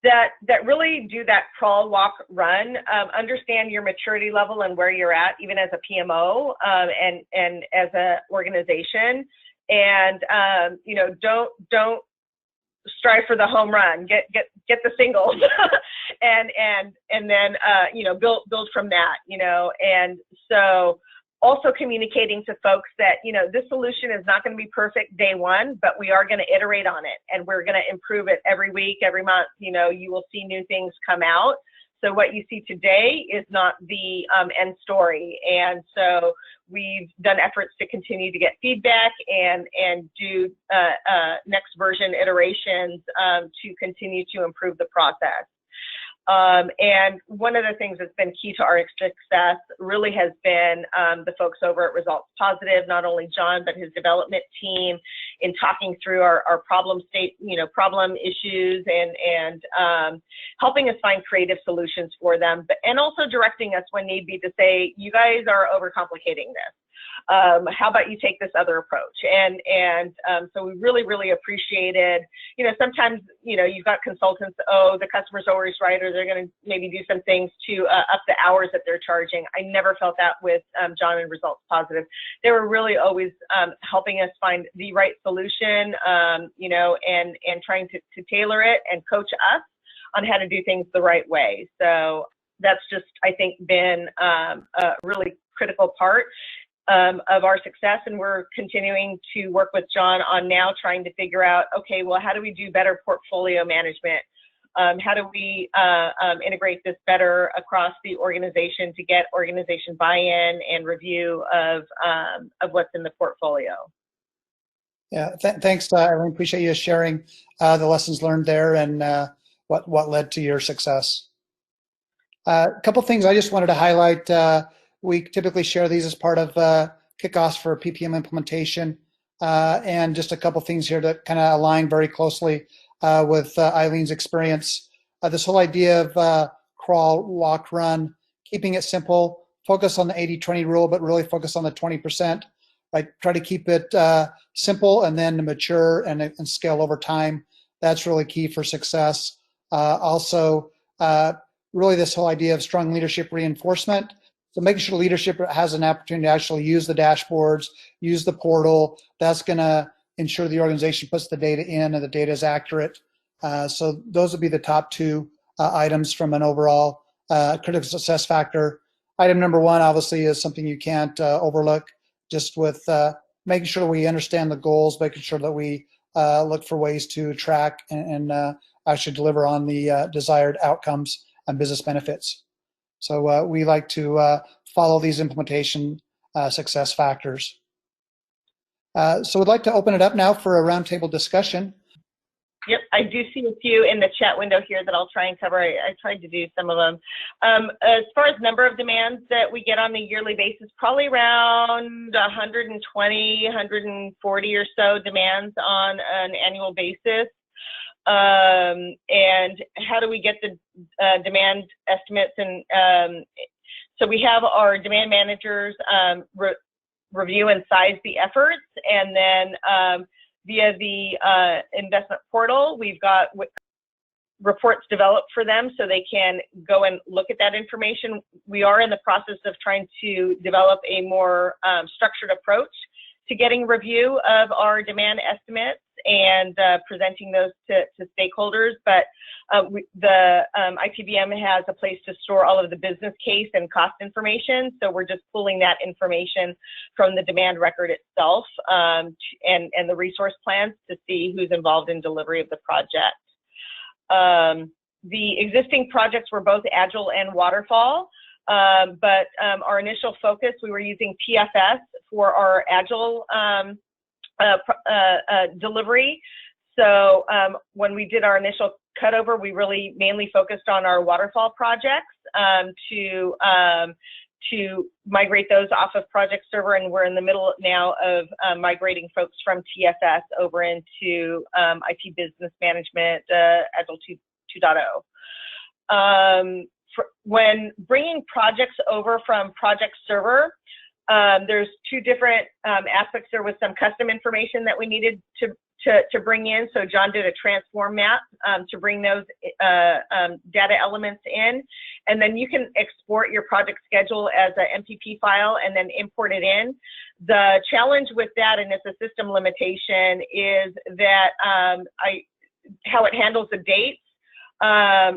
Speaker 1: that really do that crawl, walk, run. Understand your maturity level and where you're at, even as a PMO and as an organization,
Speaker 2: and don't strive for the home run. Get the singles, and then build from that. And so also communicating to folks that this solution is not going to be perfect day one, but we are going to iterate on it, and we're going to improve it every week, every month. You will see new things come out. So what you see today is not the end story. And so we've done efforts to continue to get feedback and do next version iterations to continue to improve the process. And one of the things that's been key to our success really has been the folks over at ResultsPositive, not only John, but his development team, in talking through our problem issues and helping us find creative solutions for them, and also directing us when need be to say, you guys are overcomplicating this. How about you take this other approach? And so we really appreciated, sometimes, you've got consultants, the customer's always right, or they're going to maybe do some things to up the hours that they're charging. I never felt that with John and ResultsPositive. They were really always helping us find the right solution, and trying to tailor it and coach us on how to do things the right way. So that's just, I think, been a really critical part of our success, and we're continuing to work with John on now trying to figure out, okay, well, how do we do better portfolio management? How do we integrate this better across the organization to get organization buy-in and review of what's in the portfolio?
Speaker 1: Yeah, thanks, Ailin. Appreciate you sharing the lessons learned there and what led to your success. A couple things I just wanted to highlight. We typically share these as part of kickoffs for PPM implementation, and just a couple things here that kind of align very closely with Ailin's experience. This whole idea of crawl, walk, run, keeping it simple, focus on the 80-20 rule, but really focus on the 20%. Right? Try to keep it simple and then mature and scale over time. That's really key for success. Also, really this whole idea of strong leadership reinforcement. So making sure leadership has an opportunity to actually use the dashboards, use the portal. That's going to ensure the organization puts the data in and the data is accurate. So those would be the top two items from an overall critical success factor. Item number one, obviously, is something you can't overlook, just with making sure we understand the goals, making sure that we look for ways to track and actually deliver on the desired outcomes and business benefits. So we like to follow these implementation success factors. So we'd like to open it up now for a roundtable discussion.
Speaker 2: Yep, I do see a few in the chat window here that I'll try and cover. I tried to do some of them. As far as number of demands that we get on a yearly basis, probably around 120, 140 or so demands on an annual basis. And how do we get the demand estimates? And so we have our demand managers review and size the efforts, and then via the investment portal, we've got reports developed for them so they can go and look at that information. We are in the process of trying to develop a more structured approach to getting review of our demand estimates and presenting those to stakeholders. But the ITBM has a place to store all of the business case and cost information. So we're just pulling that information from the demand record itself and the resource plans to see who's involved in delivery of the project. The existing projects were both Agile and Waterfall. But our initial focus, we were using PFS for our Agile delivery. So when we did our initial cutover, we really mainly focused on our Waterfall projects to migrate those off of Project Server, and we're in the middle now of migrating folks from TFS over into IT Business Management Agile 2.0. When bringing projects over from Project Server, there's two different aspects. There was some custom information that we needed to bring in. So John did a transform map to bring those data elements in. And then you can export your project schedule as an MPP file and then import it in. The challenge with that, and it's a system limitation, is that how it handles the dates.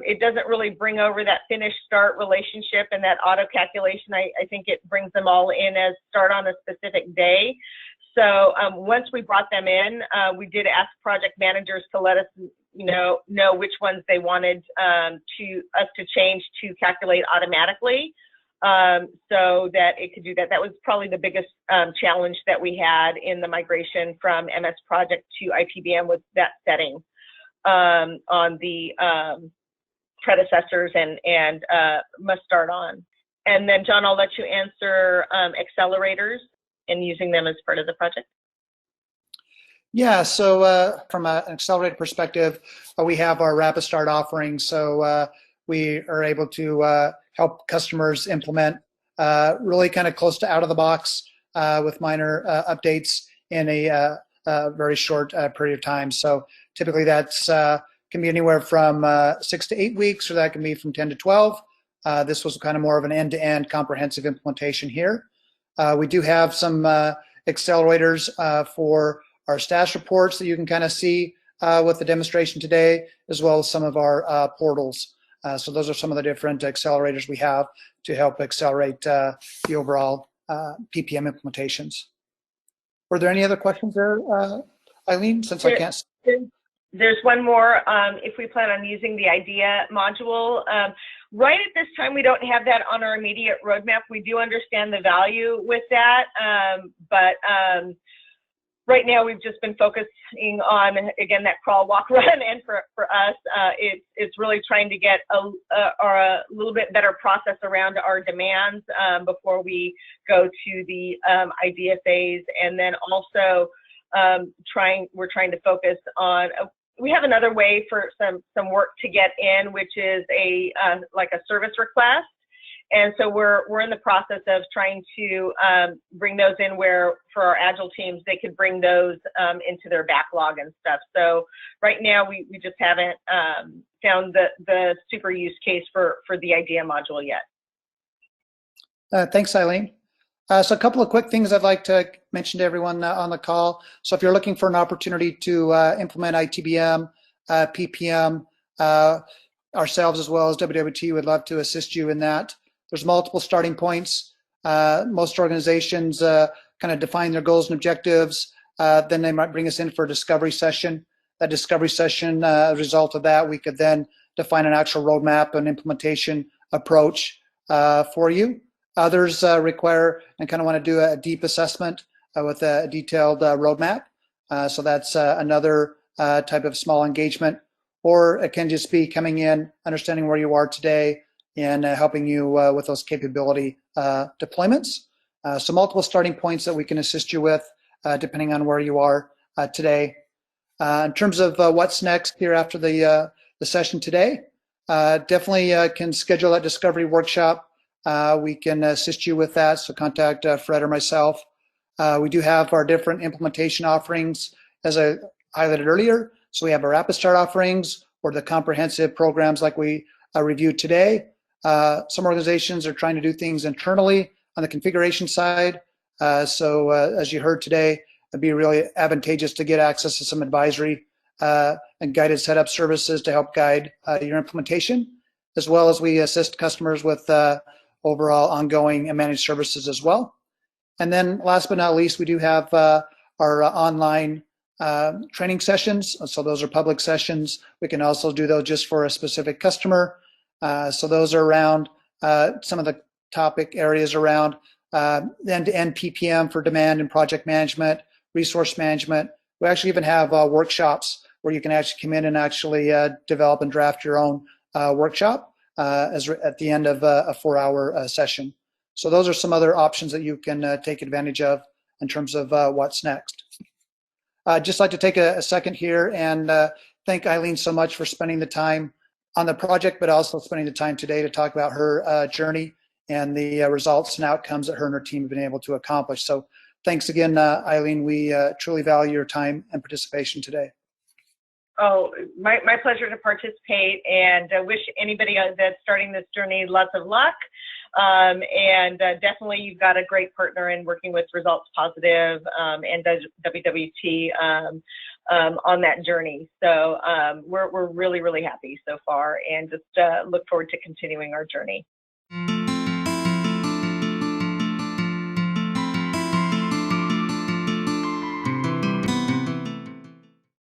Speaker 2: It doesn't really bring over that finish start relationship and that auto calculation. I think it brings them all in as start on a specific day. So once we brought them in, we did ask project managers to let us know which ones they wanted us to change to calculate automatically, so that it could do that. That was probably the biggest challenge that we had in the migration from MS Project to ITBM, was that setting on the predecessors and must start on. And then John, I'll let you answer accelerators and using them as part of the project.
Speaker 1: Yeah, so from an accelerated perspective, we have our Rapid Start offering. So we are able to help customers implement really kind of close to out of the box with minor updates in a very short period of time. So typically that's can be anywhere from 6 to 8 weeks, or that can be from 10 to 12. This was kind of more of an end-to-end comprehensive implementation here. We do have some accelerators for our status reports that you can kind of see with the demonstration today, as well as some of our portals. So those are some of the different accelerators we have to help accelerate the overall PPM implementations. Were there any other questions there, Ailin, since I can't?
Speaker 2: There's one more. If we plan on using the IDEA module, right at this time, we don't have that on our immediate roadmap. We do understand the value with that, but right now we've just been focusing on, again, that crawl, walk, run, and for us, it's really trying to get a little bit better process around our demands before we go to the IDEA phase, and then also we're trying to focus on. We have another way for some work to get in, which is like a service request. And so we're in the process of trying to bring those in where for our Agile teams, they could bring those into their backlog and stuff. So right now we just haven't found the super use case for the IDEA module yet.
Speaker 1: Thanks, Ailin. So a couple of quick things I'd like to mention to everyone on the call. So if you're looking for an opportunity to implement ITBM, PPM, ourselves as well as WWT would love to assist you in that. There's multiple starting points. Most organizations kind of define their goals and objectives. Then they might bring us in for a discovery session. That discovery session, as a result of that, we could then define an actual roadmap and implementation approach for you. Others require and kind of want to do a deep assessment with a detailed roadmap. So that's another type of small engagement. Or it can just be coming in, understanding where you are today, and helping you with those capability deployments. So multiple starting points that we can assist you with depending on where you are today. In terms of what's next here after the session today, definitely can schedule that discovery workshop. We can assist you with that, so contact Fred or myself. We do have our different implementation offerings, as I highlighted earlier. So we have our Rapid Start offerings, or the comprehensive programs like we reviewed today. Some organizations are trying to do things internally on the configuration side. So as you heard today, it'd be really advantageous to get access to some advisory and guided setup services to help guide your implementation, as well as we assist customers with overall ongoing and managed services as well. And then last but not least, we do have our online training sessions. So those are public sessions. We can also do those just for a specific customer. So those are around some of the topic areas around end-to-end PPM for demand and project management, resource management. We actually even have workshops where you can actually come in and actually develop and draft your own workshop at the end of a 4-hour session. So those are some other options that you can take advantage of in terms of what's next. I'd just like to take a second here and thank Ailin so much for spending the time on the project, but also spending the time today to talk about her journey and the results and outcomes that her and her team have been able to accomplish. So thanks again, Ailin. We truly value your time and participation today.
Speaker 2: Oh, my pleasure to participate, and wish anybody that's starting this journey lots of luck. And definitely you've got a great partner in working with ResultsPositive and WWT on that journey. So we're really, really happy so far, and just look forward to continuing our journey.